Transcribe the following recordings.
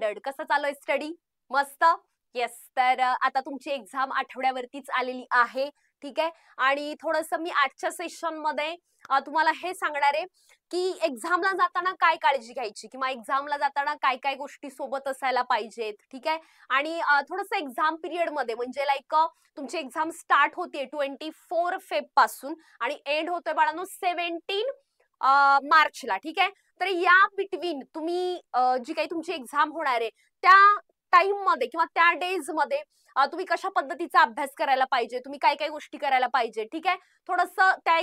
Standard. कसं चालू आहे स्टडी? मस्त. येस. तर आता तुमची एक्झाम आठवड्यावरतीच आलेली आहे. ठीक आहे. आणि थोडंसं मी आजच्या सेशनमध्ये तुम्हाला हे सांगणार आहे की एक्झामला जाताना काय काळजी घ्यायची किंवा एक्झामला जाताना काय काय गोष्टी सोबत असायला पाहिजेत. ठीक आहे. आणि थोडंसं एक्झाम पिरियडमध्ये म्हणजे लाईक तुमची एक्झाम स्टार्ट होते 24 फेब पासून आणि एंड होतोय बाळांनो 17 मार्चला. ठीक आहे. तर या बिटवीन तुम्ही जी काही तुमची एक्झाम होणार आहे त्या टाइम मध्ये किंवा त्या डेज मध्ये तुम्ही कशा पद्धतीचा अभ्यास करायला पाहिजे, तुम्ही काय काय गोष्टी करायला पाहिजे. ठीक आहे. थोडंसं त्या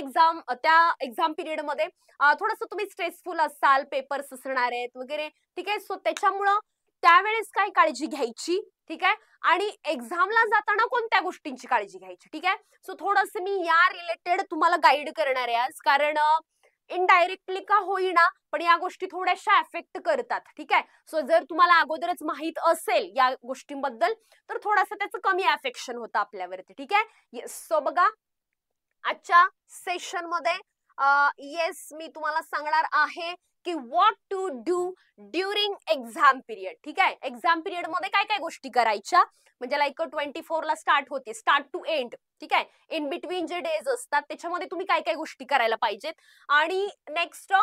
एक्झाम पिरियड मध्ये थोडंसं तुम्ही स्ट्रेसफुल असाल, पेपर्स असणार आहेत वगैरे. ठीक आहे. सो त्याच्यामुळं त्यावेळेस काय काळजी घ्यायची. ठीक आहे. आणि एक्झामला जाताना कोणत्या गोष्टींची काळजी घ्यायची. ठीक आहे. सो थोडंसं मी या रिलेटेड तुम्हाला गाईड करणार आहे आज, कारण इनडायरेक्टली का होईना पण या गोष्टी थोड्याशा अफेक्ट करतात. ठीक आहे. सो जर तुम्हाला अगोदरच माहित असेल या गोष्टींबद्दल तर थोडंसं त्याचं कमी अफेक्शन होतं आपल्यावरती. ठीक आहे. येस. सो बघा आजच्या सेशन मध्ये येस मी तुम्हाला सांगणार आहे की what to do during exam period. ठीक आहे. एक्झाम पिरियड मध्ये काय काय गोष्टी करायच्या म्हणजे लाईक 24 ला स्टार्ट होते, स्टार्ट टू एंड. ठीक आहे. इन बिटवीन जे डेज असतात त्याच्यामध्ये तुम्ही काय काय गोष्टी करायला पाहिजेत. आणि next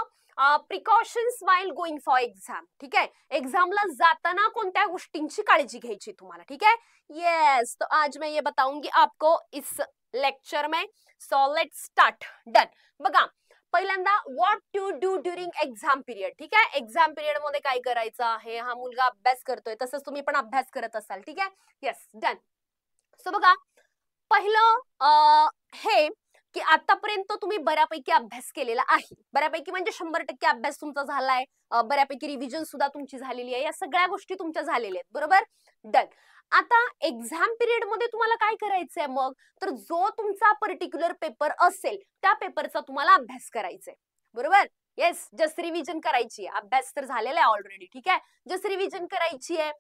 precautions while going for exam. ठीक आहे. एक्झामला जाताना कोणत्या गोष्टींची काळजी घ्यायची तुम्हाला. ठीक आहे. येस. तो आज मैं ये बताऊंगी आपको इस लेक्चर में. So let's start. डन. बघा पहिल्यांदा what to do during exam period. ठीक आहे. एक्झाम पिरियड मध्ये काय करायचं आहे, हा मुलगा अभ्यास करतोय तसंच तुम्ही पण अभ्यास करत असाल. ठीक आहे. येस. डन. सो बघा पहिलं हे की आतापर्यंत तुम्ही बऱ्यापैकी अभ्यास केलेला आहे. बऱ्यापैकी म्हणजे 100% अभ्यास तुमचा झालाय. बऱ्यापैकी रिव्हिजन सुद्धा तुमची झालेली आहे. या सगळ्या गोष्टी तुमच्या झालेल्या आहेत. बरोबर. डन. आता एक्झाम पिरियड मध्ये तुम्हाला काय करायचंय मग, तर जो तुमचा पर्टिक्युलर पेपर असेल त्या पेपरचा तुम्हाला अभ्यास करायचा आहे. बरोबर. येस. जस्ट रिव्हिजन करायची आहे. अभ्यास तर झालेला आहे ऑलरेडी. ठीक आहे. जस्ट रिव्हिजन करायची आहे.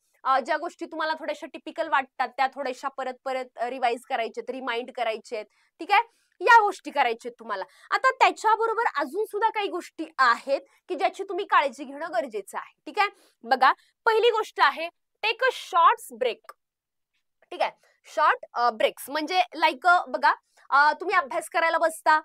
ज्या गोष्टी तुम्हाला थोड्याशा टिपिकल वाटतात त्या थोड्याशा परत परत रिवाइज करायचे, रिमाइंड करायचे. ठीक आहे. या गोष्टी करायच्या तुम्हाला. आता त्याच्याबरोबर अजून सुद्धा काही गोष्टी आहेत की ज्याची तुम्ही काळजी घेणं गरजेचं आहे. ठीक आहे. बघा पहिली गोष्ट आहे टेक अ शॉर्ट्स ब्रेक. ठीक आहे. शॉर्ट ब्रेक्स म्हणजे लाईक बघा तुम्ही अभ्यास करायला बसता.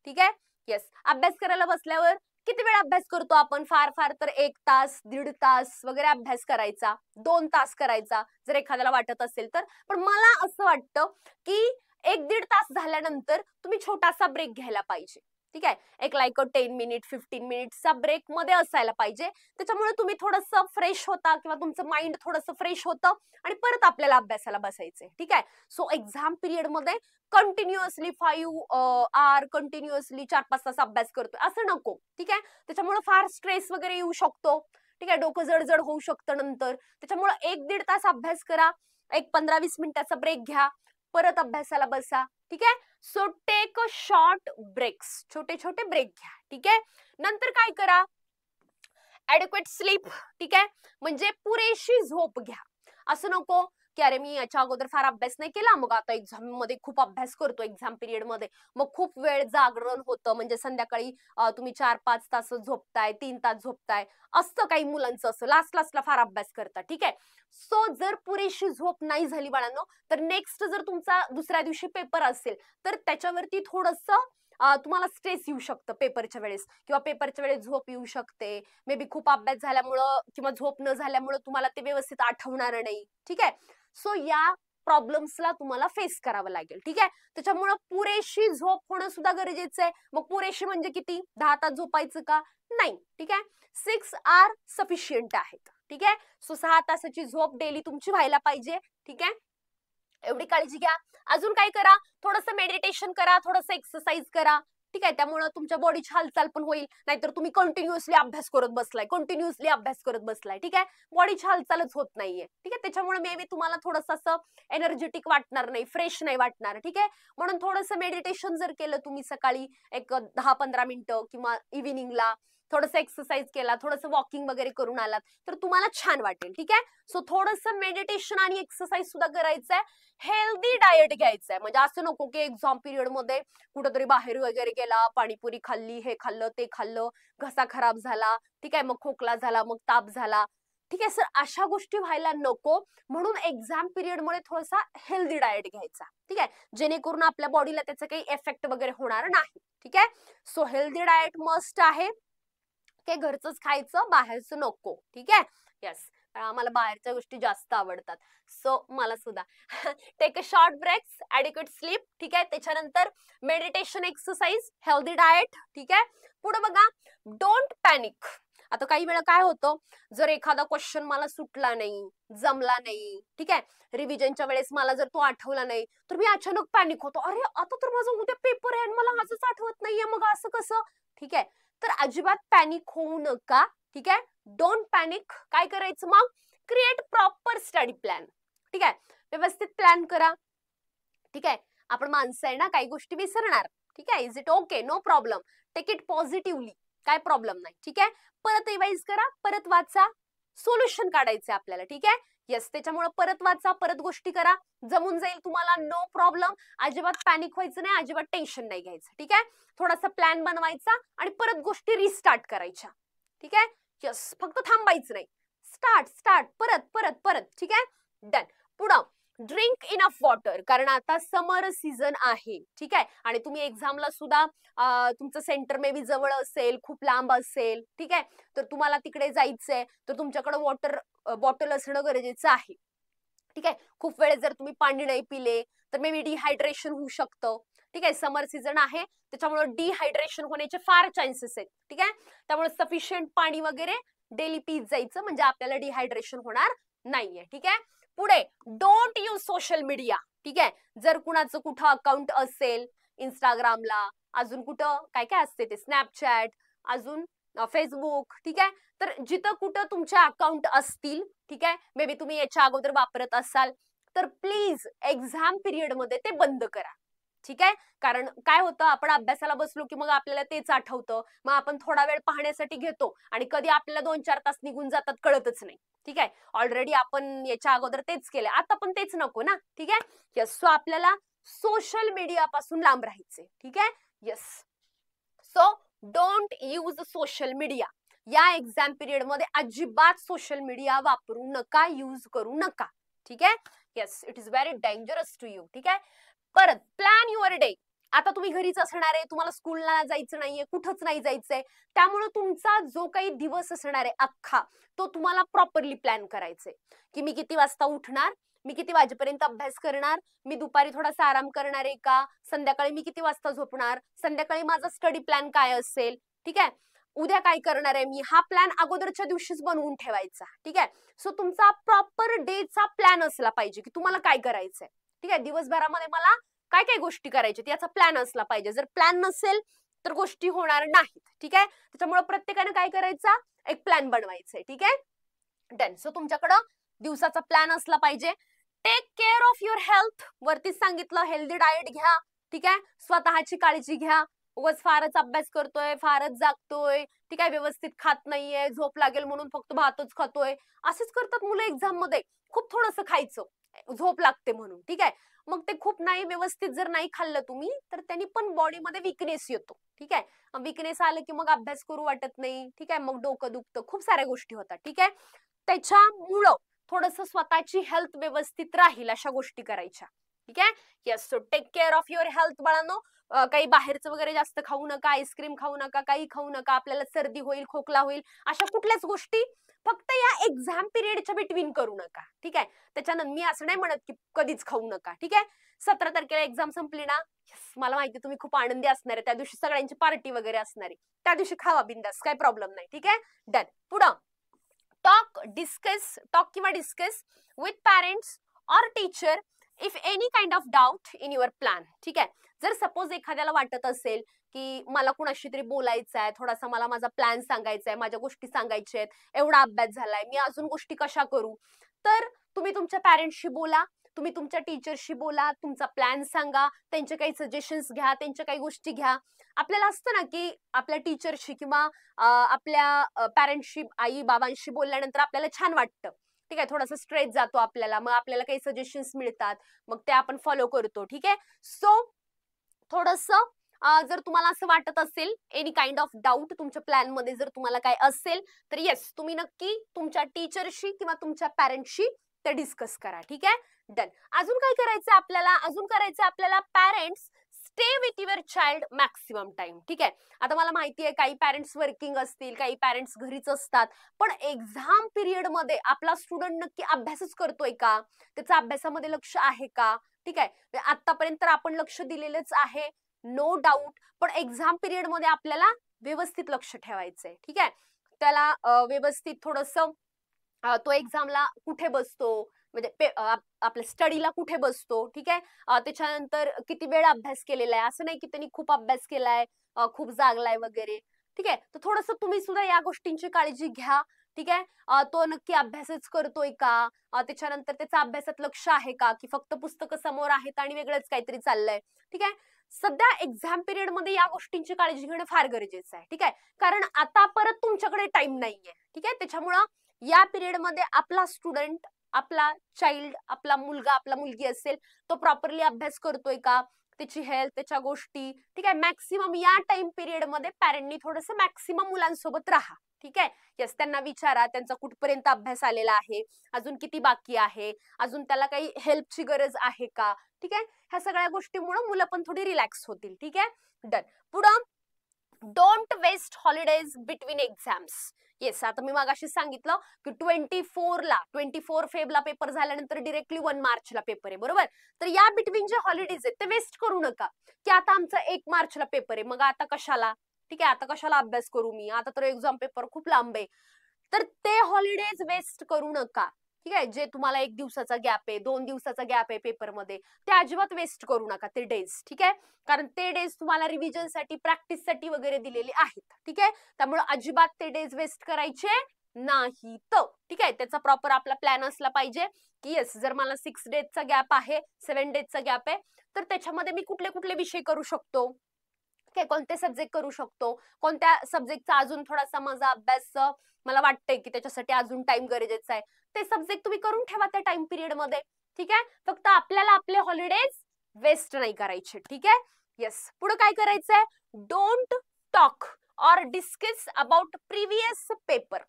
ठीक आहे. येस. अभ्यास करायला बसल्यावर किती वेळ अभ्यास करतो आपण, फार फार तर 1 तास 1.5 तास वगैरे अभ्यास करायचा, 2 तास करायचा जर एखाद्याला वाटत असेल तर. पण मला असं वाटतं की 1-1.5 तास झाल्यानंतर तुम्ही छोटासा ब्रेक घ्यायला पाहिजे. ठीक आहे. एक लाईक 10 मिनिट 15 मिनिटचा ब्रेक मध्ये असायला पाहिजे. त्याच्यामुळे तुम्ही थोडंसं फ्रेश होता किंवा तुमचं माइंड थोडंसं फ्रेश होतं आणि परत आपल्याला अभ्यासाला बसायचंय. ठीक आहे. सो एक्झाम पिरियड मध्ये कंटिन्युअसली 5 आवर कंटिन्युअसली 4-5 तास अभ्यास करतोय असं नको. ठीक आहे. त्याच्यामुळे फार स्ट्रेस वगैरे येऊ शकतो. ठीक आहे. डोकं जड होऊ शकतं नंतर. त्याच्यामुळे 1-1.5 तास अभ्यास करा, एक 15-20 मिनिटाचा ब्रेक घ्या, परत अभ्यासाला बसा. ठीक आहे. So take a short breaks. छोटे छोटे ब्रेक घ्या. ठीक आहे. नंतर काय करा, ऍडिक्वेट स्लीप. ठीक आहे. म्हणजे पुरेशी झोप घ्या. असं नको की अरे मी याच्या अगोदर फार अभ्यास नाही केला मग आता एक्झाम मध्ये खूप अभ्यास करतो, एक्झाम पिरियड मध्ये मग खूप वेळ जागरण होतं म्हणजे संध्याकाळी तुम्ही 4-5 तास झोपताय, 3 तास झोपताय. असतं काही मुलांचं असं लास्टला फार अभ्यास करतात. ठीक आहे. सो जर पुरेशी झोप नाही झाली बाळांनो तर नेक्स्ट जर तुमचा दुसऱ्या दिवशी पेपर असेल तर त्याच्यावरती थोडंसं तुम्हाला स्ट्रेस येऊ शकतं पेपरच्या वेळेस किंवा पेपरच्या वेळेस झोप येऊ शकते. मे बी खूप अभ्यास झाल्यामुळं किंवा झोप न झाल्यामुळं तुम्हाला ते व्यवस्थित आठवणार नाही. ठीक आहे. सो या प्रॉब्लेम्सला तुम्हाला फेस करावं लागेल. ठीक आहे. त्याच्यामुळं पुरेशी झोप होणं सुद्धा गरजेचं आहे. मग पुरेशी म्हणजे किती, 10 तास झोपायचं का नाही. ठीक आहे. 6 आवर सफिशियंट आहेत. ठीक आहे. सो 6 तासाची झोप डेली तुमची व्हायला पाहिजे. ठीक आहे. एवढी काळजी घ्या. अजून काय करा, थोडंसं मेडिटेशन करा, थोडंसं एक्सरसाइज करा. ठीक आहे. त्यामुळे तुमच्या बॉडीची हालचाल पण होईल. नाहीतर तुम्ही कंटिन्युअसली अभ्यास करत बसलाय. ठीक आहे. बॉडीची हालचालच होत नाहीये. ठीक आहे. त्याच्यामुळे मे बी तुम्हाला थोडंसं असं एनर्जेटिक वाटणार नाही, फ्रेश नाही वाटणार. ठीक आहे. म्हणून थोडंसं मेडिटेशन जर केलं तुम्ही सकाळी एक 10-15 मिनिटं किंवा इव्हिनिंगला थोडंसं एक्सरसाइज केला, थोडंसं वॉकिंग वगैरे करून आलात तर तुम्हाला छान वाटेल. ठीक आहे. सो थोडंसं मेडिटेशन आणि एक्सरसाइज सुद्धा करायचंय. हेल्दी डाएट घ्यायचंय. म्हणजे असं नको की एक्झाम पिरियड मध्ये कुठेतरी बाहेर वगैरे गेला, पाणीपुरी खाल्ली, हे खाल्लं ते खाल्लं, घसा खराब झाला. ठीक आहे. मग खोकला झाला, मग ताप झाला. ठीक आहे सर, अशा गोष्टी व्हायला नको, म्हणून एक्झाम पिरियडमुळे थोडासा हेल्दी डाएट घ्यायचा, ठीक आहे, जेणेकरून आपल्या बॉडीला त्याचा काही इफेक्ट वगैरे होणार नाही, ठीक आहे. सो हेल्दी डाएट मस्ट आहे, की घरचंच खायचं, बाहेरचं नको, ठीक आहे. येस, आम्हाला बाहेरच्या गोष्टी जास्त आवडतात, सो मला सुद्धा. Take a short breaks, adequate sleep, ठीक आहे. त्याच्यानंतर मेडिटेशन, एक्सरसाइज, हेल्दी डाएट, ठीक आहे. पुढे बघा, डोंट पॅनिक. आता काही वेळा काय होतं, जर एखादा क्वेश्चन मला सुटला नाही, जमला नाही, ठीक आहे, रिव्हिजनच्या वेळेस मला जर तो आठवला नाही, तर मी अचानक पॅनिक होतो, अरे आता तर माझा उद्या पेपर आहे आणि मला आजच आठवत नाहीये, मग असं कसं, ठीक आहे. तर अजिबात पॅनिक होऊ नका, ठीक आहे. Don't panic. काय करायचं मग, क्रिएट प्रॉपर स्टडी प्लॅन, ठीक आहे, व्यवस्थित प्लॅन करा, ठीक आहे. आपण माणसं आहे ना, काही गोष्टी विसरणार, ठीक आहे. Is it okay, no problem, take it positively, काय प्रॉब्लेम नाही, ठीक आहे. परत रिवाइज करा, परत वाचा, सोल्युशन काढायचे आपल्याला, ठीक आहे. येस, त्याच्यामुळे परत वाचा, परत गोष्टी करा, जमून जाईल तुम्हाला, नो प्रॉब्लेम. अजिबात पॅनिक व्हायचं नाही, अजिबात टेन्शन नाही घ्यायचं, ठीक आहे. थोडासा प्लॅन बनवायचा आणि परत गोष्टी रिस्टार्ट करायच्या, ठीक आहे. यस, फक्त थांबायचं नाही, स्टार्ट स्टार्ट, परत परत परत, ठीक आहे. डन. पुढं, ड्रिंक इनफ वॉटर, कारण आता समर सीझन आहे, ठीक आहे, आणि तुम्ही एक्झामला सुद्धा तुमचं सेंटर मे बी जवळ असेल, खूप लांब असेल, ठीक आहे, तर तुम्हाला तिकडे जायचंय, तर तुमच्याकडे वॉटर बॉटल असणं गरजेचं आहे, ठीक आहे. खूप वेळेस जर तुम्ही पाणी नाही पिले तर मे बी डिहायड्रेशन होऊ शकतं, ठीक आहे. समर सीझन आहे, त्याच्यामुळे डिहायड्रेशन होण्याचे फार चान्सेस आहेत, ठीक आहे. त्यामुळे सफिशियंट पाणी वगैरे डेली पीत जायचं, म्हणजे आपल्याला डिहायड्रेशन होणार नाहीये, ठीक आहे. पुढे, डोंट यूज सोशल मीडिया, ठीक आहे. जर कुणाचं कुठं अकाउंट असेल इंस्टाग्रामला, अजून कुठं काय काय असते ते स्नॅपचॅट, अजून फेसबुक, ठीक आहे, तर जिथं कुठं तुमचे अकाउंट असतील, ठीक आहे, मे बी तुम्ही याच्या अगोदर वापरत असाल, तर प्लीज एक्झाम पिरियड मध्ये ते बंद करा, ठीक आहे. कारण काय होतं, आपण अभ्यासाला बसलो की मग आपल्याला तेच आठवतं, मग आपण थोडा वेळ पाहण्यासाठी घेतो आणि कधी आपल्याला 2-4 तास निघून जातात कळतच नाही, ठीक आहे. ऑलरेडी आपण याच्या अगोदर तेच केलं, आता पण तेच नको ना, ठीक आहे. येस, सो आपल्याला सोशल मीडिया पासून लांब राहायचे, ठीक आहे. Yes, so don't use social media. या एक्झाम पिरियड मध्ये अजिबात सोशल मीडिया वापरू नका, यूज करू नका, ठीक आहे. Yes, it is very dangerous to you, ठीक आहे. परत, प्लॅन युअर डे. आता तुम्ही घरीच असणार आहे, तुम्हाला स्कूलला जायचं नाहीये, कुठंच नाही जायचंय, त्यामुळे तुमचा जो काही दिवस असणार आहे अख्खा, तो तुम्हाला प्रॉपरली प्लॅन करायचंय, की मी किती वाजता उठणार, मी किती वाजेपर्यंत अभ्यास करणार, मी दुपारी थोडासा आराम करणार आहे का, संध्याकाळी मी किती वाजता झोपणार, संध्याकाळी माझा स्टडी प्लॅन काय असेल, ठीक आहे, उद्या काय करणार आहे मी, हा प्लॅन अगोदरच्या दिवशीच बनवून ठेवायचा, ठीक आहे. सो तुमचा प्रॉपर डेचा प्लॅन असला पाहिजे, की तुम्हाला काय करायचंय, ठीक आहे. दिवसभरामध्ये मला काय काय गोष्टी करायच्या याचा प्लॅन असला पाहिजे, जर प्लॅन नसेल तर गोष्टी होणार नाहीत, ठीक आहे. त्याच्यामुळे प्रत्येकाने काय करायचा, एक प्लॅन बनवायचा, ठीक आहे. डन. सो तुमच्याकडं दिवसाचा प्लॅन असला पाहिजे. Take care of your health, वरतीच सांगितलं, हेल्दी डाएट घ्या, ठीक आहे. स्वतःची काळजी घ्या, उगाच फारच अभ्यास करतोय, फारच जागतोय, ठीक आहे, व्यवस्थित खात नाहीये, झोप लागेल म्हणून फक्त भातच खातोय, असेच करतात मुलं एक्झाम मध्ये, खूप थोडंसं खायचं, झोप लागते म्हणून, ठीक आहे. मग ते खूप नाही व्यवस्थित जर नाही खाल्लं तुम्ही, तर त्यांनी पण बॉडीमध्ये विकनेस येतो, ठीक आहे. विकनेस आलं की मग अभ्यास करू वाटत नाही, ठीक आहे, मग डोकं दुखतं, खूप साऱ्या गोष्टी होतात, ठीक आहे. त्याच्यामुळं थोडंसं स्वतःची हेल्थ व्यवस्थित राहील अशा गोष्टी करायच्या, ठीक आहे. Yes, so take care of your health बाळांनो. काही बाहेरचं वगैरे जास्त खाऊ नका, आईस्क्रीम खाऊ नका, काही खाऊ नका, आपल्याला सर्दी होईल, खोकला होईल, अशा कुठल्याच गोष्टी फक्त या एक्झाम पिरियडच्या बिटवीन करू नका, ठीक आहे. त्याच्यानंतर मी असं नाही म्हणत की कधीच खाऊ नका, ठीक आहे. 17 तारखेला एक्झाम संपली ना, मला माहिती तुम्ही खूप आनंदी असणार आहे, त्या दिवशी सगळ्यांची पार्टी वगैरे असणार आहे, त्या दिवशी खावा बिंदास, काही प्रॉब्लेम नाही, ठीक आहे. डन. पुढं, टॉक किंवा discuss with parents or teacher if any kind of doubt in your plan, ठीक आहे. जर सपोज एखाद्याला वाटत असेल की मला कुणाशी तरी बोलायचं आहे, थोडासा मला माझा प्लॅन सांगायचा आहे, माझ्या गोष्टी सांगायच्या आहेत, एवढा अभ्यास झालाय, मी अजून गोष्टी कशा करू, तर तुम्ही तुमच्या पॅरेंट्सशी बोला, तुम्ही तुमच्या टीचरशी बोला, तुमचा प्लॅन सांगा, त्यांचे काही सजेशन्स घ्या, त्यांच्या काही गोष्टी घ्या. आपल्याला असतं ना की आपल्या टीचरशी किंवा आपल्या पॅरेंट्सशी, आई बाबांशी बोलल्यानंतर आपल्याला छान वाटतं, ठीक आहे, थोडासा स्ट्रेस जातो आपल्याला, मग आपल्याला काही सजेशन्स मिळतात, मग ते आपण फॉलो करतो, ठीक आहे. सो थोडंसं जर तुम्हाला असं वाटत असेल, एनी काइंड ऑफ डाऊट तुमच्या प्लॅन मध्ये जर तुम्हाला काय असेल, तर येस तुम्ही नक्की तुमच्या टीचरशी किंवा तुमच्या पॅरेंटशी ते डिस्कस करा. ठीक आहे, डन. अजून काय करायचं आपल्याला, अजून करायचं आपल्याला, parents stay with your child maximum time. ठीक आहे, आता मला माहिती आहे काही पॅरेंट्स वर्किंग असतील, काही पॅरेंट्स घरीच असतात, पण एक्झाम पिरियड मध्ये आपला स्टुडंट नक्की अभ्यासच करतोय का, त्याचं अभ्यासामध्ये लक्ष आहे का? ठीक आहे, आतापर्यंत तर आपण लक्ष दिलेलंच आहे, नो डाऊट, पण एक्झाम पिरियड मध्ये आपल्याला व्यवस्थित लक्ष ठेवायचंय. ठीक आहे, त्याला व्यवस्थित थोडस तो एक्झामला कुठे बसतो, म्हणजे आपल्या स्टडीला कुठे बसतो. ठीक आहे, त्याच्यानंतर किती वेळ अभ्यास केलेला आहे, असं नाही की त्यांनी खूप अभ्यास केलाय, खूप जागलाय वगैरे. ठीक आहे, तर थोडस तुम्ही सुद्धा या गोष्टींची काळजी घ्या. ठीक आहे, तो नक्की अभ्यासच करतोय का, त्याच्यानंतर त्याचा अभ्यासात लक्ष आहे का, की फक्त पुस्तकं समोर आहेत आणि वेगळंच काहीतरी चाललंय. ठीक आहे, सध्या एक्झाम पिरियड मध्ये या गोष्टींची काळजी घेणं फार गरजेचं आहे. ठीक आहे, कारण आता परत तुमच्याकडे टाइम नाहीये. ठीक आहे, त्याच्यामुळं या पिरियड मध्ये आपला स्टुडंट, आपला चाइल्ड, आपला मुलगा, आपला मुलगी असेल, तो प्रॉपरली अभ्यास करतोय का, त्याची हेल्थ, त्याच्या गोष्टी. ठीक आहे, मॅक्सिमम या टाइम पिरियड मध्ये पॅरेंटनी थोडस मॅक्सिमम मुलांसोबत राहा. ठीक आहे, येस, त्यांना विचारा त्यांचा कुठपर्यंत अभ्यास आलेला आहे, अजून किती बाकी आहे, अजून त्याला काही हेल्पची गरज आहे का. ठीक आहे, ह्या सगळ्या गोष्टीमुळे मुलं पण थोडी रिलॅक्स होतील. ठीक आहे, डन. पुढं, don't waste holidays between exams. Yes, आता मी मागाशी सांगितलं की 24 फेबला पेपर झाल्यानंतर डिरेक्टली 1 मार्चला पेपर आहे, बरोबर. तर या बिटवीन जे हॉलिडेज आहेत ते वेस्ट करू नका, की आता आमचा 1 मार्चला पेपर आहे, मग आता कशाला. ठीक आहे, आता कशाला अभ्यास करू मी, आता तर एक्झाम पेपर खूप लांब आहे. तर ते हॉलिडेज वेस्ट करू नका. ठीक आहे, जे तुम्हाला 1 दिवसाचा गॅप आहे, 2 दिवसाचा गॅप आहे पेपरमध्ये, ते अजिबात वेस्ट करू नका ते डेज. ठीक आहे, कारण ते डेज तुम्हाला रिव्हिजनसाठी, प्रॅक्टिससाठी वगैरे दिलेले आहेत. ठीक आहे, त्यामुळे अजिबात ते डेज वेस्ट करायचे नाहीत. ठीक आहे, त्याचा प्रॉपर आपला प्लॅन असला पाहिजे की येस, जर मला 6 डेजचा गॅप आहे, 7 डेजचा गॅप आहे, तर त्याच्यामध्ये मी कुठले कुठले विषय करू शकतो, कोणते सब्जेक्ट करू शकतो, कोणत्या सब्जेक्टचा अजून थोडासा माझा अभ्यास मला वाटतंय की त्याच्यासाठी अजून टाइम गरजेचा आहे, ते सब्जेक्ट तुम्ही करून ठेवा त्या टाइम पिरियड मध्ये. ठीक आहे, फक्त आपल्याला आपले हॉलिडेज वेस्ट नाही करायचे. ठीक आहे, येस. पुढे काय करायचंय, don't talk or discuss about previous paper.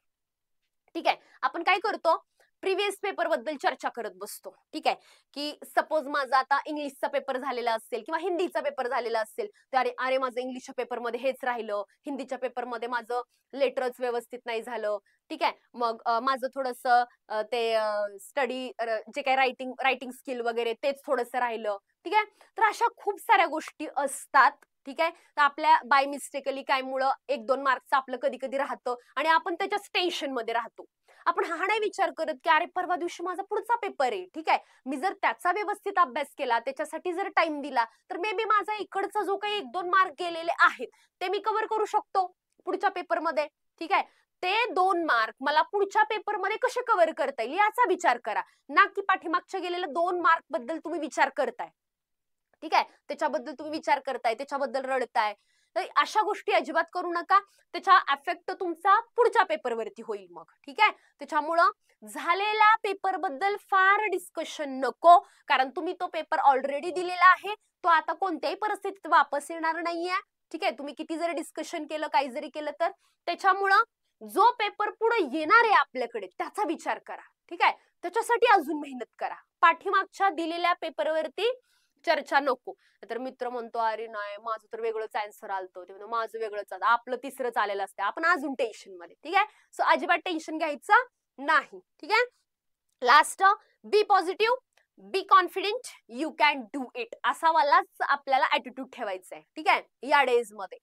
ठीक आहे, आपण काय करतो, प्रिव्हियस पेपर बद्दल चर्चा करत बसतो. ठीक आहे, की सपोज माझा आता इंग्लिशचा पेपर झालेला असेल किंवा हिंदीचा पेपर झालेला असेल, तर अरे अरे माझं इंग्लिशच्या पेपरमध्ये हेच राहिलं, हिंदीच्या पेपरमध्ये माझं लेटरच व्यवस्थित नाही झालं. ठीक आहे, मग माझं थोडंसं ते स्टडी, जे काही रायटिंग स्किल वगैरे तेच थोडंसं राहिलं. ठीक आहे, तर अशा खूप साऱ्या गोष्टी असतात. ठीक आहे, तर आपल्या बाय मिस्टेकली काय मुळे 1-2 मार्क्सचं आपलं कधी कधी राहतं आणि आपण त्याच्याच टेन्शन मध्ये राहतो. आपण हा नाही विचार करत की अरे परवा दिवशी माझा पुढचा पेपर आहे. ठीक आहे, मी जर त्याचा व्यवस्थित अभ्यास केला, त्याच्यासाठी जर टाइम दिला, तर मे बी माझा इकडचा जो काही 1-2 मार्क गेलेले आहेत ते मी कव्हर करू शकतो पुढच्या पेपरमध्ये. ठीक आहे, ते 2 मार्क मला पुढच्या पेपरमध्ये कसे कव्हर करता येईल याचा विचार करा, ना की पाठीमागच्या गेलेल्या 2 मार्क बद्दल तुम्ही विचार करताय. ठीक आहे, त्याच्याबद्दल तुम्ही विचार करताय, त्याच्याबद्दल रडताय. तर अशा गोष्टी अजिबात करू नका, त्याचा इफेक्ट तुमचा पुढच्या पेपरवरती होईल मग. ठीक आहे, त्याच्यामुळं झालेल्या पेपर बद्दल फार डिस्कशन नको, कारण तुम्ही तो पेपर ऑलरेडी दिलेला आहे, तो आता कोणत्याही परिस्थितीत वापस येणार नाहीये. ठीक आहे, तुम्ही किती जरी डिस्कशन केलं, काही जरी केलं, तर त्याच्यामुळं जो पेपर पुढे येणार आहे आपल्याकडे त्याचा विचार करा. ठीक आहे, त्याच्यासाठी अजून मेहनत करा, पाठीमागच्या दिलेल्या पेपरवरती चर्चा नको. तर मित्र म्हणतो अरे नाही माझं तर वेगळंच आन्सर आलतं, ते म्हणतो माझं वेगळंच आलं, आपलं तिसरंच आलेलं असतं, आपण अजून टेन्शन मध्ये. ठीक आहे, सो अजिबात टेन्शन घ्यायचं नाही. ठीक आहे, last, be positive, be confident, you can do it, असा वालाच आपल्याला ऍटिट्यूड ठेवायचा आहे. ठीक आहे, या डेज मध्ये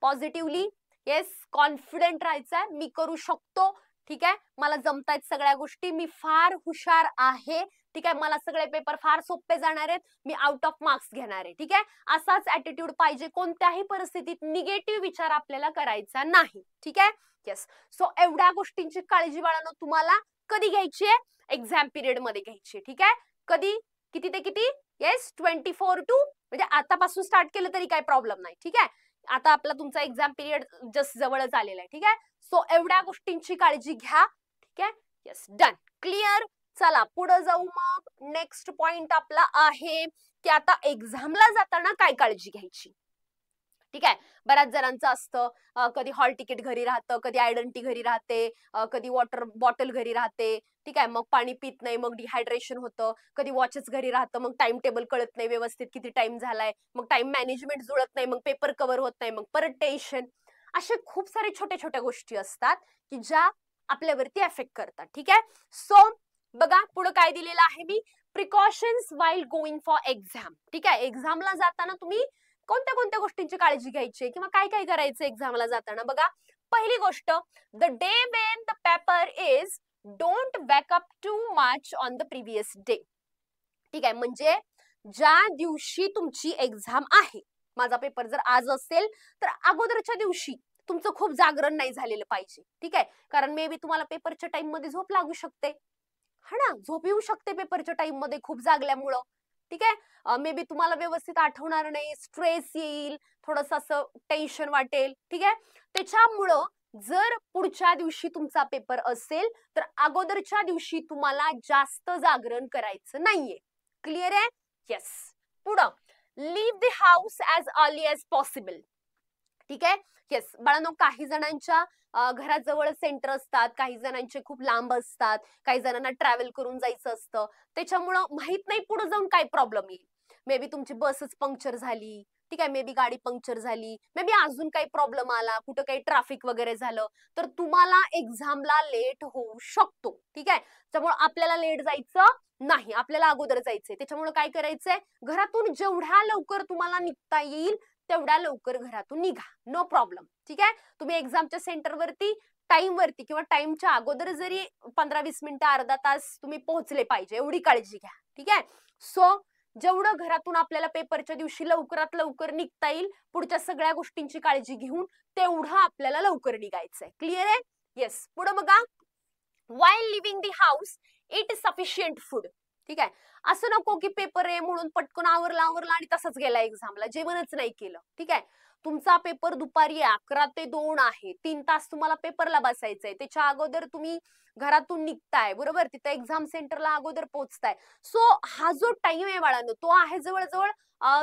पॉझिटिव्हली येस कॉन्फिडेंट राहायचंय, मी करू शकतो. ठीक आहे, मला जमतायत सगळ्या गोष्टी, मी फार हुशार आहे. ठीक आहे, मला सगळे पेपर फार सोपे जाणार आहेत, मी आउट ऑफ मार्क्स घेणार आहे. ठीक आहे, असाच ऍटिट्यूड पाहिजे, कोणत्याही परिस्थितीत निगेटिव्ह विचार आपल्याला करायचा नाही. ठीक आहे, येस. सो एवढ्या गोष्टींची काळजी बाळांनो तुम्हाला कधी घ्यायची आहे, एक्झाम पिरियड मध्ये घ्यायची. ठीक आहे, कधी, किती ते किती, येस 24 टू, म्हणजे आतापासून स्टार्ट केलं तरी काही प्रॉब्लेम नाही. ठीक आहे, आता आपला तुमचा एक्झाम पिरियड जस्ट जवळच आलेला आहे. ठीक आहे, सो एवढ्या गोष्टींची काळजी घ्या. ठीक आहे, येस, डन, क्लिअर. चला पुढे जाऊ. मग नेक्स्ट पॉइंट आपला आहे की आता एक्झामला जाताना काय काळजी घ्यायची. ठीक आहे. बऱ्याच जणांचं असतं कधी हॉल तिकीट घरी राहतं, कधी आयडेंटिटी घरी राहते, कधी वॉटर बॉटल घरी राहते. ठीक आहे. मग पाणी पित नाही, मग डिहायड्रेशन होतं. कधी वॉचच घरी राहतं, मग टाइम टेबल कळत नाही व्यवस्थित किती टाइम झालाय. मग टाइम मॅनेजमेंट जुळत नाही, मग पेपर कव्हर होत नाही, मग परत टेन्शन. असे खूप सारे छोट्या-छोट्या गोष्टी असतात, की ज्या आपल्यावरती अफेक्ट करतात. ठीक आहे. सो बघा पुढे काय दिलेलं आहे मी, precautions while going for exam. ठीक आहे. एक्झामला जाताना तुम्ही कोणत्या कोणत्या गोष्टींची काळजी घ्यायची किंवा काय काय करायचं एक्झामला जाताना. बघा पहिली गोष्ट, the day Wien the paper is, don't wake up too much on the previous day. ठीक आहे. म्हणजे ज्या दिवशी तुमची एक्झाम आहे, माझा पेपर जर आज असेल तर अगोदरच्या दिवशी तुमचं खूप जागरण नाही झालेलं पाहिजे. ठीक आहे. कारण मे बी तुम्हाला पेपरच्या टाइम मध्ये झोप लागू शकते, हा ना, झोप येऊ शकते पेपरच्या टाइम मध्ये खूप जागल्यामुळं. ठीक आहे. मे बी तुम्हाला व्यवस्थित आठवणार नाही, स्ट्रेस येईल, थोडस असं टेन्शन वाटेल. ठीक आहे. त्याच्यामुळं जर पुढच्या दिवशी तुमचा पेपर असेल तर अगोदरच्या दिवशी तुम्हाला जास्त जागरण करायचं नाहीये. क्लिअर आहे? येस. पुढं, leave the house as early as possible. ठीक आहे. येस बाळांनो, काही जणांच्या घराजवळ सेंटर असतात, काही जणांचे खूप लांब असतात, काही जणांना ट्रॅव्हल करून जायचं असतं. त्याच्यामुळं माहित नाही पुढे जाऊन काय प्रॉब्लेम येईल. मे बी तुमची बसच पंक्चर झाली. ठीक आहे. मे बी गाडी पंक्चर झाली, मे बी अजून काही प्रॉब्लेम आला, कुठं काही ट्रॅफिक वगैरे झालं, तर तुम्हाला एक्झामला लेट होऊ शकतो. ठीक आहे. त्यामुळे आपल्याला लेट जायचं नाही, आपल्याला अगोदर जायचंय. त्याच्यामुळे काय करायचंय, घरातून जेवढ्या लवकर तुम्हाला निघता येईल तेवढ्या लवकर घरातून निघा, नो प्रॉब्लेम. ठीक आहे. तुम्ही एक्झामच्या सेंटरवरती टाइम वरती किंवा टाइमच्या अगोदर जरी 15-20 मिनिटं अर्धा तास तुम्ही पोहोचले पाहिजे, एवढी काळजी घ्या. ठीक आहे. सो जेवढं घरातून आपल्याला पेपरच्या दिवशी लवकरात लवकर निघता येईल पुढच्या सगळ्या गोष्टींची काळजी घेऊन, तेवढं आपल्याला लवकर निघायचंय. क्लिअर आहे? येस. पुढे बघा, while leaving the house eat sufficient food. ठीक आहे. असं नको की पेपर आहे म्हणून पटकन आवरला आणि तसंच गेला एक्झामला, जेवणच नाही केलं. ठीक आहे. तुमचा पेपर दुपारी 11 ते 2 आहे, 3 तास तुम्हाला पेपरला बसायचंय. त्याच्या अगोदर तुम्ही घरातून निघताय, बरोबर, तिथे एक्झाम सेंटरला अगोदर पोहोचताय. सो हा जो टाइम आहे बाळांनो, तो आहे जवळजवळ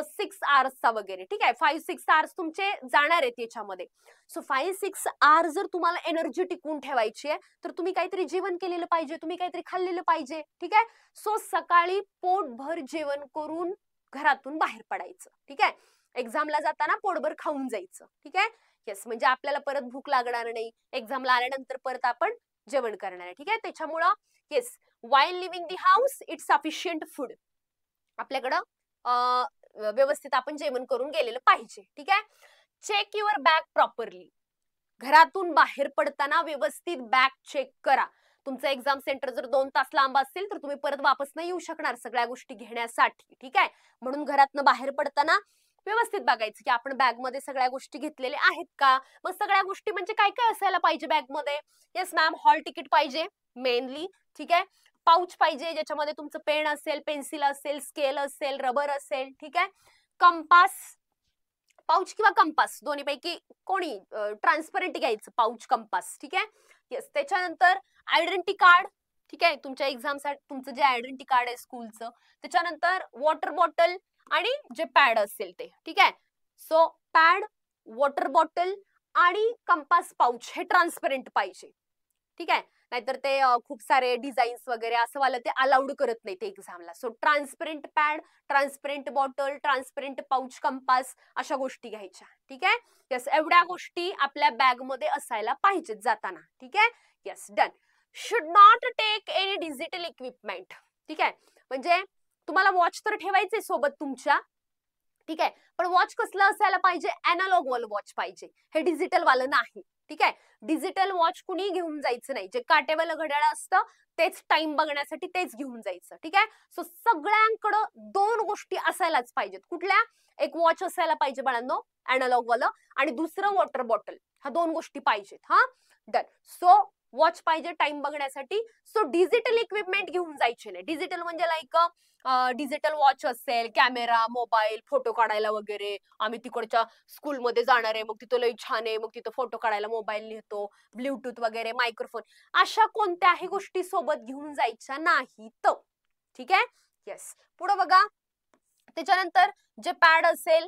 6 आवर्सचा वगैरे. ठीक आहे. 5-6 आवर्स तुमचे जाणार आहेत याच्यामध्ये. सो 5-6 आवर्स जर तुम्हाला एनर्जी टिकवून ठेवायची आहे तर तुम्ही काहीतरी जेवण केलेलं पाहिजे, तुम्ही काहीतरी खाल्लेलं पाहिजे. ठीक आहे. सो सकाळी पोटभर जेवण करून घरातून बाहेर पडायचं. ठीक आहे. एक्झामला जाताना पोटभर खाऊन जायचं. ठीक आहे. येस. म्हणजे आपल्याला परत भूक लागणार नाही, एक्झामला आल्यानंतर परत आपण जेवण करणार आहे. ठीक आहे. त्याच्यामुळं yes, while leaving the house eat sufficient food. आपल्याकडं व्यवस्थित आपण जेवण करून गेलेलं पाहिजे. ठीक आहे. Check your bag properly. घरातून बाहेर पडताना व्यवस्थित बॅग चेक करा. तुमचं एक्झाम सेंटर जर 2 तास लांब असेल तर तुम्ही परत वापस नाही येऊ शकणार सगळ्या गोष्टी घेण्यासाठी. ठीक आहे. म्हणून घरातनं बाहेर पडताना व्यवस्थित बघायचं की आपण बॅग मध्ये सगळ्या गोष्टी घेतलेल्या आहेत का. मग सगळ्या गोष्टी म्हणजे काय काय असायला पाहिजे बॅग मध्ये. येस मॅम, हॉल तिकीट पाहिजे मेनली. ठीक आहे. पाऊच पाहिजे ज्याच्यामध्ये तुमचं पेन असेल, पेन्सिल असेल, स्केल असेल, रबर असेल. ठीक आहे. कंपास, पाऊच किंवा कंपास दोन्हीपैकी कोणी ट्रान्सपरंट घ्यायचं, पाऊच कंपास. ठीक आहे. येस. त्याच्यानंतर आयडेंटिटी कार्ड. ठीक आहे. तुमच्या एक्झामसाठी तुमचं जे आयडेंटिटी कार्ड आहे स्कूलचं. त्याच्यानंतर वॉटर बॉटल आणि जे पॅड असेल ते. ठीक आहे. सो पॅड, वॉटर बॉटल आणि कंपास पाऊच हे ट्रान्सपरंट पाहिजे. ठीक आहे. नाहीतर ते खूप सारे डिझाईन्स वगैरे असं वाला ते अलाउड करत नाही ते एक्झामला. So transparent pad, transparent bottle, transparent pouch, compass अशा गोष्टी घ्यायच्या. ठीक आहे. येस. एवढ्या गोष्टी आपल्या बॅग मध्ये असायला पाहिजेत जाताना. ठीक आहे. Yes. Done. Should not take any digital equipment. ठीक आहे. म्हणजे तुम्हाला वॉच तर ठेवायचे सोबत तुमच्या. ठीक आहे. पण वॉच कसलं असायला पाहिजे, अॅनालॉग वालं वॉच पाहिजे, हे डिजिटल वालं नाही. ठीक आहे. डिजिटल वॉच कुणी घेऊन जायचं नाही. जे काटेवालं घड्याळ असतं तेच टाइम बघण्यासाठी तेच घेऊन जायचं. ठीक आहे. सो सगळ्यांकडं 2 गोष्टी असायलाच पाहिजेत. कुठल्या, एक वॉच असायला पाहिजे बाळांनो अॅनालॉग वालं, आणि दुसरं वॉटर बॉटल. ह्या 2 गोष्टी पाहिजेत. हा, डन. सो वॉच पाहिजे टाइम बघण्यासाठी. सो डिजिटल इक्विपमेंट घेऊन जायचे नाही. डिजिटल म्हणजे लाईक डिजिटल वॉच असेल, कॅमेरा, मोबाईल, फोटो काढायला वगैरे. आम्ही तिकडच्या स्कूलमध्ये जाणार आहे, मग तिथं लई छान आहे, मग तिथं फोटो काढायला मोबाईल नेतो, ब्ल्यूटूथ वगैरे, मायक्रोफोन, अशा कोणत्याही गोष्टी सोबत घेऊन जायच्या नाहीत. ठीक आहे. येस. पुढे बघा, त्याच्यानंतर जे पॅड असेल,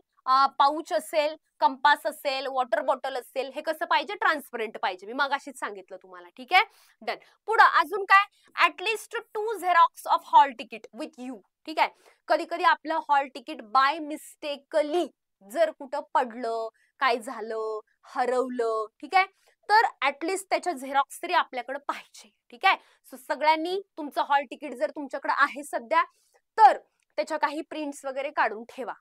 पाऊच असेल, कंपास असेल, वॉटर बॉटल असेल, हे कसं पाहिजे, ट्रान्सपरंट पाहिजे. मी मगाशीच सांगितलं तुम्हाला. ठीक आहे, डन. पुढं अजून काय, at least 2 Xerox of hall ticket with you. ठीक आहे, कधी कधी आपलं हॉल तिकीट बाय मिस्टेकली जर कुठं पडलं, काय झालं, हरवलं, ठीक आहे, तर ऍटलिस्ट त्याच्या झेरॉक्स तरी आपल्याकडे पाहिजे. ठीक आहे, सो सगळ्यांनी तुमचं हॉल तिकीट जर तुमच्याकडे आहे सध्या, तर त्याच्या काही प्रिंट्स वगैरे काढून ठेवा.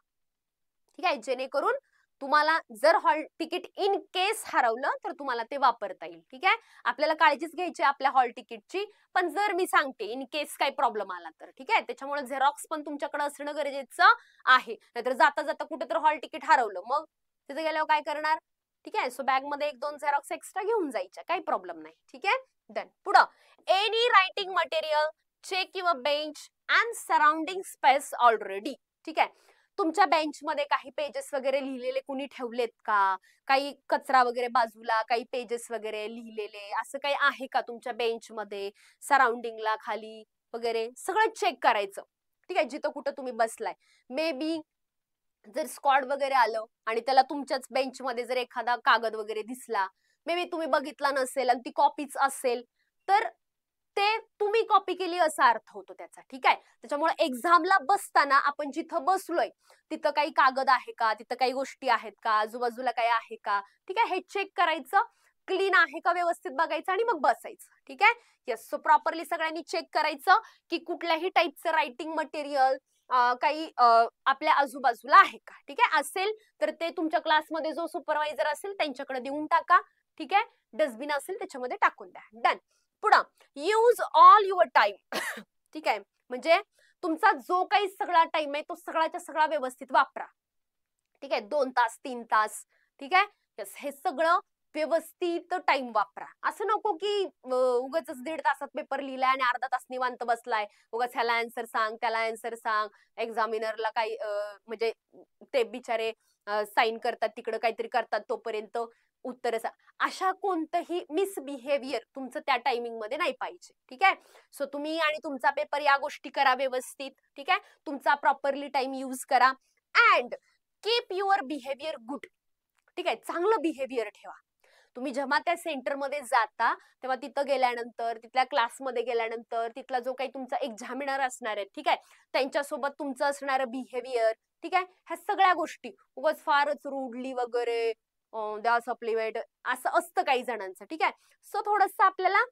ठीक आहे, जेणेकरून तुम्हाला जर हॉल तिकीट इन केस हरवलं तर तुम्हाला ते वापरता येईल. ठीक आहे, आपल्याला काळजीच घ्यायची आपल्या हॉल तिकीटची. पण जर मी सांगते इन केस काही प्रॉब्लेम आला तर, ठीक आहे, त्याच्यामुळे झेरॉक्स पण तुमच्याकडे असणं गरजेचं आहे. नाहीतर जाता जाता कुठे तर हॉल तिकीट हरवलं, मग तिथे गेल्यावर काय करणार. ठीक आहे, सो बॅग मध्ये 1-2 झेरॉक्स एक्स्ट्रा घेऊन जायच्या, काही प्रॉब्लेम नाही. ठीक आहे, डन. पुढं, any writing material, check your bench and surrounding space already. ठीक आहे, तुमच्या बेंचमध्ये काही पेजेस वगैरे लिहिलेले कुणी ठेवलेत का, काही कचरा वगैरे बाजूला, काही पेजेस वगैरे लिहिलेले असं काही आहे का तुमच्या बेंचमध्ये, सराउंडिंगला खाली वगैरे सगळं चेक करायचं. ठीक आहे, जिथं कुठं तुम्ही बसलाय. मे बी जर स्क्वॉड वगैरे आलं आणि त्याला तुमच्याच बेंचमध्ये जर एखादा कागद वगैरे दिसला, मे बी तुम्ही बघितला नसेल आणि ती कॉपीच असेल, तर ते तुम्ही कॉपी केली असा अर्थ होतो त्याचा. ठीक आहे, त्याच्यामुळे एक्झामला बसताना आपण जिथं बसलोय तिथं काही कागद आहे का, तिथं काही गोष्टी आहेत का, आजूबाजूला काही आहे का, ठीक आहे, हे चेक करायचं. क्लीन आहे का व्यवस्थित बघायचं आणि मग बसायचं. ठीक आहे, येस. सो प्रॉपरली सगळ्यांनी चेक करायचं की कुठल्याही टाईपचं रायटिंग मटेरियल काही आपल्या आजूबाजूला आहे का. ठीक आहे, असेल तर ते तुमच्या क्लासमध्ये जो सुपरवायझर असेल त्यांच्याकडे देऊन टाका. ठीक आहे, डस्टबिन असेल त्याच्यामध्ये टाकून द्या. डन. पुढं, यूज ऑल युअर टाइम. ठीक आहे, म्हणजे तुमचा जो काही सगळा टाइम आहे तो सगळ्याच्या सगळा व्यवस्थित वापरा. ठीक आहे, 2 तास 3 तास. ठीक आहे, यस, हे सगळं व्यवस्थित टाइम वापरा. असं नको की उगाच 1.5 तासात पेपर लिहिलाय आणि अर्धा तास निवांत बसलाय, उगाच ह्याला आन्सर सांग त्याला आन्सर सांग. एक्झामिनरला काही म्हणजे ते बिचारे साईन करतात तिकडे काहीतरी करतात तोपर्यंत उत्तर अशा कोणतंही मिसबिहेवियर तुमचं त्या टायमिंग मध्ये नाही पाहिजे. ठीक आहे, सो तुम्ही आणि तुमचा पेपर या गोष्टी करा व्यवस्थित. ठीक आहे, तुमचा प्रॉपरली टाइम यूज करा and keep your behaviour good. ठीक आहे, चांगलं बिहेवियर ठेवा. तुम्ही जेव्हा त्या सेंटरमध्ये जाता तेव्हा तिथं गेल्यानंतर, तिथल्या क्लासमध्ये गेल्यानंतर, तिथला जो काही तुमचा एक्झामिनर असणार आहे, ठीक आहे, त्यांच्यासोबत तुमचं असणारं बिहेवियर, ठीक आहे, ह्या सगळ्या गोष्टी उगाच फारच रूडली वगैरे द्या सप्लिमेंट असं असतं काही जणांचं. ठीक आहे, सो थोडंसं आपल्याला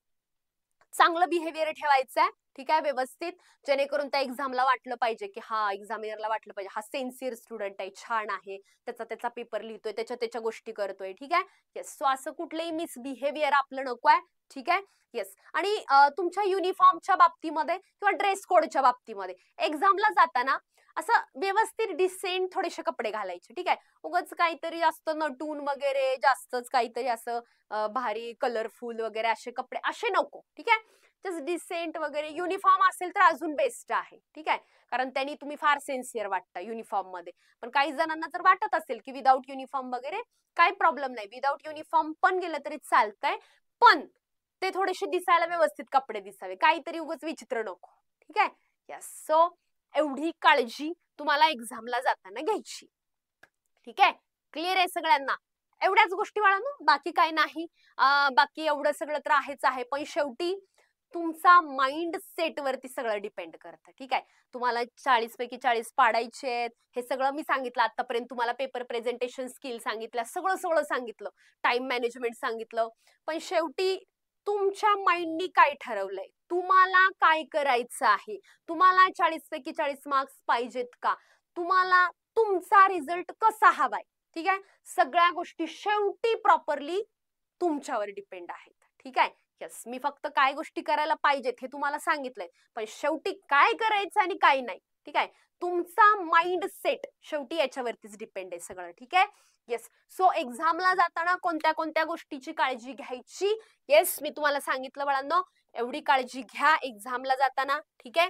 चांगलं बिहेवियर ठेवायचं आहे. ठीक आहे, व्यवस्थित, जेणेकरून त्या एक्झामला वाटलं पाहिजे की हा एक्झामिनरला वाटलं पाहिजे हा सेन्सिअर स्टुडंट आहे, छान आहे, त्याचा पेपर लिहितोय, त्याच्या गोष्टी करतोय. ठीक आहे, येस. सो असं कुठलंही मिसबिहेवियर आपलं नको आहे. ठीक आहे, येस. आणि तुमच्या युनिफॉर्मच्या बाबतीमध्ये किंवा ड्रेस कोडच्या बाबतीमध्ये एक्झामला जाताना असं व्यवस्थित डिसेंट थोडेसे कपडे घालायचे. ठीक आहे, उगाच काहीतरी असतं नटून वगैरे जास्तच काहीतरी असं भारी कलरफुल वगैरे असे कपडे असे नको. ठीक आहे, जस्ट डिसेंट वगैरे. युनिफॉर्म असेल तर अजून बेस्ट आहे. ठीक आहे, कारण त्यांनी तुम्ही फार सेन्सिअर वाटता युनिफॉर्म मध्ये. पण काही जणांना जर वाटत असेल की विदाऊट युनिफॉर्म वगैरे काही प्रॉब्लेम नाही, विदाऊट युनिफॉर्म पण गेलं तरी चालतंय, पण ते थोडेसे दिसायला व्यवस्थित कपडे दिसावे, काहीतरी उगाच विचित्र नको. ठीक आहे, यस. सो एवढी काळजी तुम्हाला एक्झामला जाताना घ्यायची. ठीक आहे, क्लिअर आहे सगळ्यांना. एवढ्याच गोष्टी बाळांनो, बाकी काय नाही. बाकी एवढं सगळं तर आहेच आहे, पण शेवटी तुमचा माइंड सेट वरती सगळं डिपेंड करतं. ठीक आहे, तुम्हाला 40 पैकी 40 पाडायचे आहेत, हे सगळं मी सांगितलं आतापर्यंत. तुम्हाला पेपर प्रेझेंटेशन स्किल सांगितलं, सगळं सगळं सांगितलं, टाइम मॅनेजमेंट सांगितलं. पण शेवटी तुमच्या माइंडनी काय ठरवलंय, तुम्हाला काय करायचं आहे, तुम्हाला 40 पैकी 40 मार्क्स पाहिजेत का, तुम्हाला तुमचा रिझल्ट कसा हवाय. ठीक आहे, सगळ्या गोष्टी शेवटी प्रॉपरली तुमच्यावर डिपेंड आहेत. ठीक आहे, यस. मी फक्त काय गोष्टी करायला पाहिजेत हे तुम्हाला सांगितलंय, पण शेवटी काय करायचं आणि काय नाही, ठीक आहे, तुमचा माइंड सेट शेवटी याच्यावरतीच डिपेंड आहे सगळं. ठीक आहे, येस. सो एक्झामला जाताना कोणत्या कोणत्या गोष्टीची काळजी घ्यायची, येस, मी तुम्हाला सांगितलं बाळांनो. एवढी काळजी घ्या एक्झामला जाताना. ठीक आहे,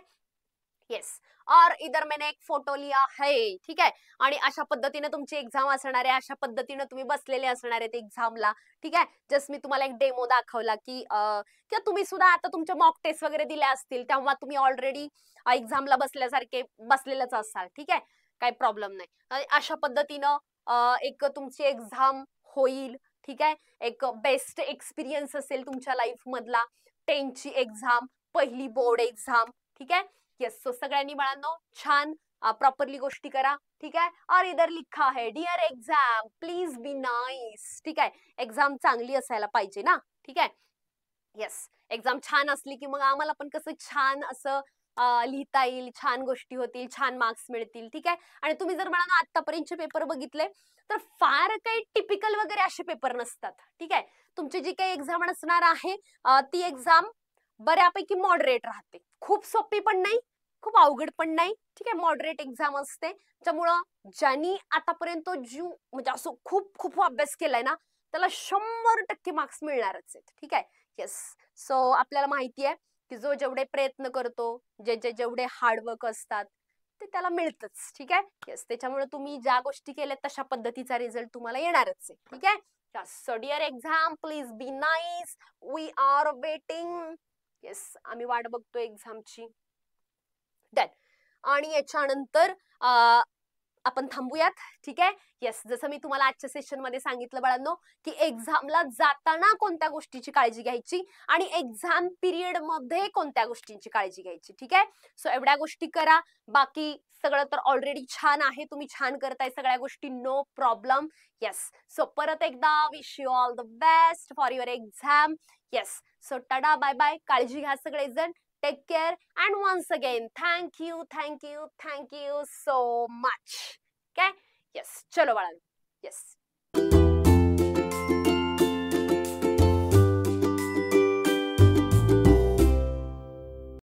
येस. और इधर मैंने एक फोटो लिया है. ठीक आहे, आणि अशा पद्धतीने तुमची एक्झाम असणार आहे, अशा पद्धतीने तुम्ही बसलेले असणार आहेत एक्झामला. ठीक आहे, जस्ट मी तुम्हाला एक डेमो दाखवला की किंवा तुम्ही सुद्धा आता तुमचे मॉक टेस्ट वगैरे दिल्या असतील तेव्हा तुम्ही ऑलरेडी एक्झामला बसल्यासारखे बसलेलंच असाल. ठीक आहे, काही प्रॉब्लेम नाही. अशा पद्धतीनं एक तुमची एक्झाम होईल, ठीक आहे. एक बेस्ट एक्सपिरियन्स असेल तुमच्या लाईफ मधला. 10th ची एक्झाम, पहिली बोर्ड एक्झाम, ठीक आहे. येस, सो सगळ्यांनी बाळांनो छान प्रॉपरली गोष्टी करा, ठीक आहे. और इधर लिखा है dear exam please be nice, ठीक आहे. एक्झाम चांगली असायला पाहिजे ना, ठीक आहे. येस, एक्झाम छान असली की मग आम्हाला पण कसं छान असं लिहिता येईल, छान गोष्टी होतील, छान मार्क्स मिळतील, ठीक आहे. आणि तुम्ही जर मला आतापर्यंतचे पेपर बघितले तर फार काही टिपिकल वगैरे असे पेपर नसतात, ठीक आहे. तुमची जी काही एक्झाम असणार आहे ती एक्झाम बऱ्यापैकी मॉडरेट राहते. खूप सोपी पण नाही, खूप अवघड पण नाही, ठीक आहे. मॉडरेट एक्झाम असते. त्यामुळं ज्यांनी आतापर्यंत जीव म्हणजे असं खूप खूप अभ्यास केलाय ना, त्याला 100% मार्क्स मिळणारच आहेत, ठीक आहे. येस, सो आपल्याला माहिती आहे की जो जेवढे प्रयत्न करतो, जेवढे हार्डवर्क असतात ते त्याला मिळतच, ठीक आहे. येस, त्याच्यामुळे तुम्ही ज्या गोष्टी केल्या तशा पद्धतीचा रिझल्ट तुम्हाला येणारच आहे, ठीक आहे. So dear exam please be nice, we are waiting. Yes, आम्ही वाट बघतोय एक्झामची. डन. आणि याच्यानंतर आपण थांबूयात, ठीक आहे. येस, जसं मी तुम्हाला आजच्या सेशन मध्ये सांगितलं बाळांनो, की एक्झामला जाताना कोणत्या गोष्टीची काळजी घ्यायची आणि एक्झाम पिरियड मध्ये कोणत्या गोष्टींची काळजी घ्यायची, ठीक आहे. सो एवढ्या गोष्टी करा. बाकी सगळं तर ऑलरेडी छान आहे, तुम्ही छान करताय सगळ्या गोष्टी, नो प्रॉब्लेम. येस, सो परत एकदा wish you all the best for your exam. Yes, so tata bye bye, काळजी घ्या सगळेजण. Take care. And once again, thank you, thank you, thank you so much. Okay? Yes. चलो बाळांनो. Yes.